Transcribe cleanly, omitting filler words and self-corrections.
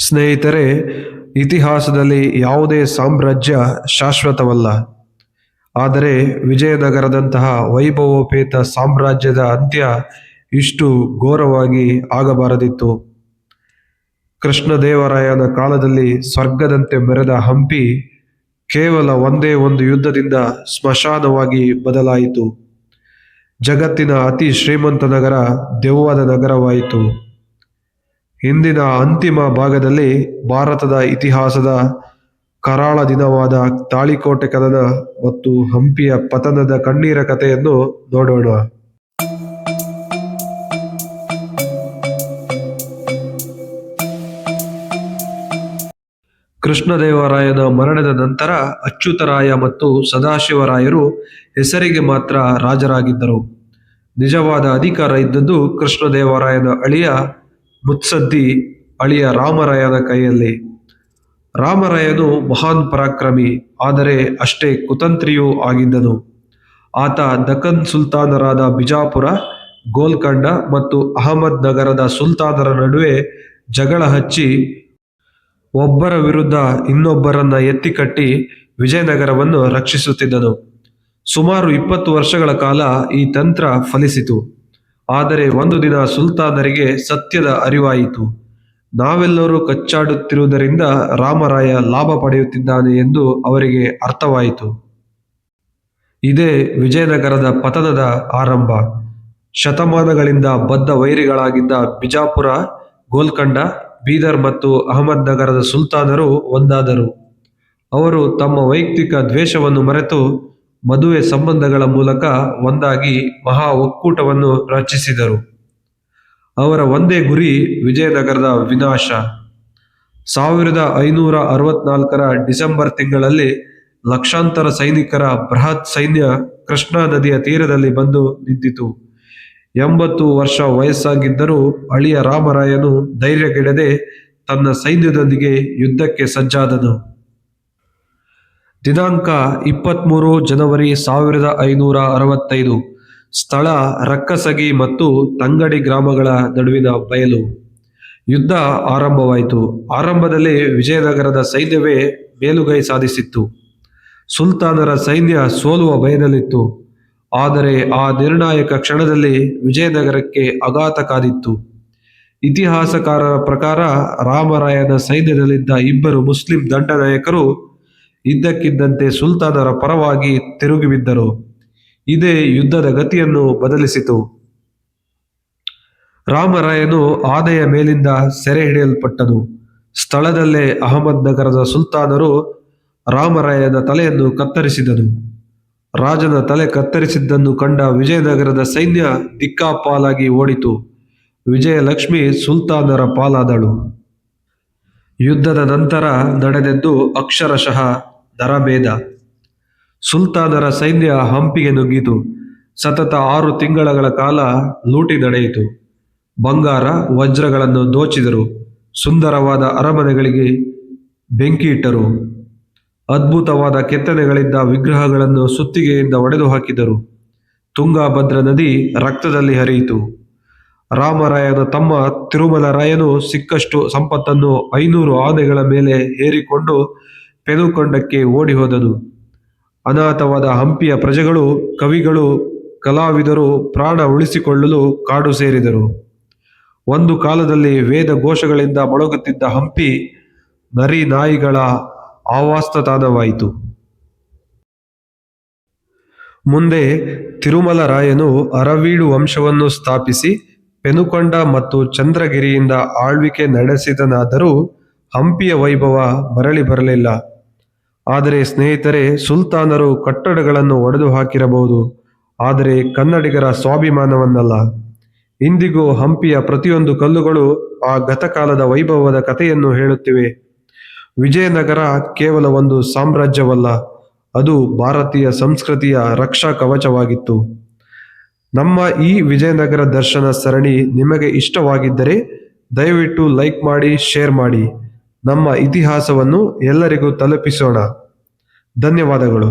ಸ್ನೇಹಿತರೆ, ಇತಿಹಾಸದಲ್ಲಿ ಯಾವುದೇ ಸಾಮ್ರಾಜ್ಯ ಶಾಶ್ವತವಲ್ಲ. ಆದರೆ ವಿಜಯನಗರದಂತಹ ವೈಭವೋಪೇತ ಸಾಮ್ರಾಜ್ಯದ ಅಂತ್ಯ ಇಷ್ಟು ಘೋರವಾಗಿ ಆಗಬಾರದಿತ್ತು. ಕೃಷ್ಣದೇವರಾಯನ ಕಾಲದಲ್ಲಿ ಸ್ವರ್ಗದಂತೆ ಮೆರೆದ ಹಂಪಿ ಕೇವಲ ಒಂದೇ ಒಂದು ಯುದ್ಧದಿಂದ ಸ್ಮಶಾನವಾಗಿ ಬದಲಾಯಿತು. ಜಗತ್ತಿನ ಅತಿ ಶ್ರೀಮಂತ ನಗರ ದೆವ್ವದ ನಗರವಾಯಿತು. ಇಂದಿನ ಅಂತಿಮ ಭಾಗದಲ್ಲಿ ಭಾರತದ ಇತಿಹಾಸದ ಕರಾಳ ದಿನವಾದ ತಾಳಿಕೋಟೆ ಕದನ ಮತ್ತು ಹಂಪಿಯ ಪತನದ ಕಣ್ಣೀರ ಕಥೆಯನ್ನು ನೋಡೋಣ. ಕೃಷ್ಣದೇವರಾಯನ ಮರಣದ ನಂತರ ಅಚ್ಯುತರಾಯ ಮತ್ತು ಸದಾಶಿವರಾಯರು ಹೆಸರಿಗೆ ಮಾತ್ರ ರಾಜರಾಗಿದ್ದರು. ನಿಜವಾದ ಅಧಿಕಾರ ಇದ್ದದ್ದು ಕೃಷ್ಣದೇವರಾಯನ ಅಳಿಯ ಮುತ್ಸದ್ದಿ ಅಳಿಯ ರಾಮರಾಯನ ಕೈಯಲ್ಲಿ. ರಾಮರಾಯನು ಮಹಾನ್ ಪರಾಕ್ರಮಿ, ಆದರೆ ಅಷ್ಟೇ ಕುತಂತ್ರಿಯೂ ಆಗಿದ್ದನು. ಆತ ದಖನ್ ಸುಲ್ತಾನರಾದ ಬಿಜಾಪುರ, ಗೋಲ್ಕಂಡ ಮತ್ತು ಅಹಮದ್ ನಗರದ ಸುಲ್ತಾನರ ನಡುವೆ ಜಗಳ ಹಚ್ಚಿ ಒಬ್ಬರ ವಿರುದ್ಧ ಇನ್ನೊಬ್ಬರನ್ನ ಎತ್ತಿಕಟ್ಟಿ ವಿಜಯನಗರವನ್ನು ರಕ್ಷಿಸುತ್ತಿದ್ದನು. ಸುಮಾರು 20 ವರ್ಷಗಳ ಕಾಲ ಈ ತಂತ್ರ ಫಲಿಸಿತು. ಆದರೆ ಒಂದು ದಿನ ಸುಲ್ತಾನರಿಗೆ ಸತ್ಯದ ಅರಿವಾಯಿತು. ನಾವೆಲ್ಲರೂ ಕಚ್ಚಾಡುತ್ತಿರುವುದರಿಂದ ರಾಮರಾಯ ಲಾಭ ಪಡೆಯುತ್ತಿದ್ದಾನೆ ಎಂದು ಅವರಿಗೆ ಅರ್ಥವಾಯಿತು. ಇದೇ ವಿಜಯನಗರದ ಪತನದ ಆರಂಭ. ಶತಮಾನಗಳಿಂದ ಬದ್ಧ ವೈರಿಗಳಾಗಿದ್ದ ಬಿಜಾಪುರ, ಗೋಲ್ಕಂಡ, ಬೀದರ್ ಮತ್ತು ಅಹಮದ್ ನಗರದ ಸುಲ್ತಾನರು ಒಂದಾದರು. ಅವರು ತಮ್ಮ ವೈಯಕ್ತಿಕ ದ್ವೇಷವನ್ನು ಮರೆತು ಮದುವೆ ಸಂಬಂಧಗಳ ಮೂಲಕ ಒಂದಾಗಿ ಮಹಾ ಒಕ್ಕೂಟವನ್ನು ರಚಿಸಿದರು. ಅವರ ಒಂದೇ ಗುರಿ ವಿಜಯನಗರದ ವಿನಾಶ. 1564ರ ಡಿಸೆಂಬರ್ ತಿಂಗಳಲ್ಲಿ ಲಕ್ಷಾಂತರ ಸೈನಿಕರ ಬೃಹತ್ ಸೈನ್ಯ ಕೃಷ್ಣಾ ನದಿಯ ತೀರದಲ್ಲಿ ಬಂದು ನಿಂತಿತು. 80 ವರ್ಷ ವಯಸ್ಸಾಗಿದ್ದರೂ ಅಳಿಯ ರಾಮರಾಯನು ಧೈರ್ಯಗೆಡದೆ ತನ್ನ ಸೈನ್ಯದೊಂದಿಗೆ ಯುದ್ಧಕ್ಕೆ ಸಜ್ಜಾದನು. ದಿನಾಂಕ 23 ಜನವರಿ 1565. ಸ್ಥಳ ರಕ್ಕಸಗಿ ಮತ್ತು ತಂಗಡಿ ಗ್ರಾಮಗಳ ನಡುವಿನ ಬಯಲು. ಯುದ್ಧ ಆರಂಭವಾಯಿತು. ಆರಂಭದಲ್ಲಿ ವಿಜಯನಗರದ ಸೈನ್ಯವೇ ಮೇಲುಗೈ ಸಾಧಿಸಿತ್ತು. ಸುಲ್ತಾನರ ಸೈನ್ಯ ಸೋಲುವ ಭಯದಲ್ಲಿತ್ತು. ಆದರೆ ಆ ನಿರ್ಣಾಯಕ ಕ್ಷಣದಲ್ಲಿ ವಿಜಯನಗರಕ್ಕೆ ಆಘಾತ ಕಾದಿತ್ತು. ಇತಿಹಾಸಕಾರರ ಪ್ರಕಾರ ರಾಮರಾಯನ ಸೈನ್ಯದಲ್ಲಿದ್ದ 2 ಮುಸ್ಲಿಂ ದಂಡನಾಯಕರು ಇದ್ದಕ್ಕಿದ್ದಂತೆ ಸುಲ್ತಾನರ ಪರವಾಗಿ ತಿರುಗಿಬಿದ್ದರು. ಇದೇ ಯುದ್ಧದ ಗತಿಯನ್ನು ಬದಲಿಸಿತು. ರಾಮರಾಯನು ಆನೆಯ ಮೇಲಿಂದ ಸೆರೆ ಹಿಡಿಯಲ್ಪಟ್ಟನು. ಸ್ಥಳದಲ್ಲೇ ಅಹಮದ್ ನಗರದ ಸುಲ್ತಾನರು ರಾಮರಾಯನ ತಲೆಯನ್ನು ಕತ್ತರಿಸಿದನು. ರಾಜನ ತಲೆ ಕತ್ತರಿಸಿದ್ದನ್ನು ಕಂಡ ವಿಜಯನಗರದ ಸೈನ್ಯ ದಿಕ್ಕಾಪಾಲಾಗಿ ಓಡಿತು. ವಿಜಯಲಕ್ಷ್ಮಿ ಸುಲ್ತಾನರ ಪಾಲಾದಳು. ಯುದ್ಧದ ನಂತರ ನಡೆದದ್ದು ಅಕ್ಷರಶಃ ನರಮೇಧ. ಸುಲ್ತಾನರ ಸೈನ್ಯ ಹಂಪಿಗೆ ನುಗ್ಗಿತು. ಸತತ 6 ತಿಂಗಳ ಕಾಲ ಲೂಟಿ ನಡೆಯಿತು. ಬಂಗಾರ, ವಜ್ರಗಳನ್ನು ದೋಚಿದರು. ಸುಂದರವಾದ ಅರಮನೆಗಳಿಗೆ ಬೆಂಕಿ ಇಟ್ಟರು. ಅದ್ಭುತವಾದ ಕೆತ್ತನೆಗಳಿದ್ದ ವಿಗ್ರಹಗಳನ್ನು ಸುತ್ತಿಗೆಯಿಂದ ಒಡೆದು ಹಾಕಿದರು. ತುಂಗಾಭದ್ರಾ ನದಿ ರಕ್ತದಲ್ಲಿ ಹರಿಯಿತು. ರಾಮರಾಯನ ತಮ್ಮ ತಿರುಮಲರಾಯನು ಸಿಕ್ಕಷ್ಟು ಸಂಪತ್ತನ್ನು 500 ಆನೆಗಳ ಮೇಲೆ ಹೇರಿಕೊಂಡು ಪೆನುಕೊಂಡಕ್ಕೆ ಓಡಿ ಹೋದನು. ಅನಾಥವಾದ ಹಂಪಿಯ ಪ್ರಜೆಗಳು, ಕವಿಗಳು, ಕಲಾವಿದರು ಪ್ರಾಣ ಉಳಿಸಿಕೊಳ್ಳಲು ಕಾಡು ಸೇರಿದರು. ಒಂದು ಕಾಲದಲ್ಲಿ ವೇದ ಘೋಷಗಳಿಂದ ಮೊಳಗುತ್ತಿದ್ದ ಹಂಪಿ ನರಿ ನಾಯಿಗಳ ಆವಾಸಸ್ಥಾನವಾಯಿತು. ಮುಂದೆ ತಿರುಮಲರಾಯನು ಅರವೀಡು ವಂಶವನ್ನು ಸ್ಥಾಪಿಸಿ ಪೆನುಕೊಂಡ ಮತ್ತು ಚಂದ್ರಗಿರಿಯಿಂದ ಆಳ್ವಿಕೆ ನಡೆಸಿದನಾದರೂ ಹಂಪಿಯ ವೈಭವ ಮರಳಿ ಬರಲಿಲ್ಲ. ಆದರೆ ಸ್ನೇಹಿತರೆ, ಸುಲ್ತಾನರು ಕಟ್ಟಡಗಳನ್ನು ಒಡೆದು ಹಾಕಿರಬಹುದು, ಆದರೆ ಕನ್ನಡಿಗರ ಸ್ವಾಭಿಮಾನವನ್ನಲ್ಲ. ಇಂದಿಗೂ ಹಂಪಿಯ ಪ್ರತಿಯೊಂದು ಕಲ್ಲುಗಳು ಆ ಗತಕಾಲದ ವೈಭವದ ಕಥೆಯನ್ನು ಹೇಳುತ್ತಿವೆ. ವಿಜಯನಗರ ಕೇವಲ ಒಂದು ಸಾಮ್ರಾಜ್ಯವಲ್ಲ, ಅದು ಭಾರತೀಯ ಸಂಸ್ಕೃತಿಯ ರಕ್ಷಾ ಕವಚವಾಗಿತ್ತು. ನಮ್ಮ ಈ ವಿಜಯನಗರ ದರ್ಶನ ಸರಣಿ ನಿಮಗೆ ಇಷ್ಟವಾಗಿದ್ದರೆ ದಯವಿಟ್ಟು ಲೈಕ್ ಮಾಡಿ, ಶೇರ್ ಮಾಡಿ. ನಮ್ಮ ಇತಿಹಾಸವನ್ನು ಎಲ್ಲರಿಗೂ ತಲುಪಿಸೋಣ. ಧನ್ಯವಾದಗಳು.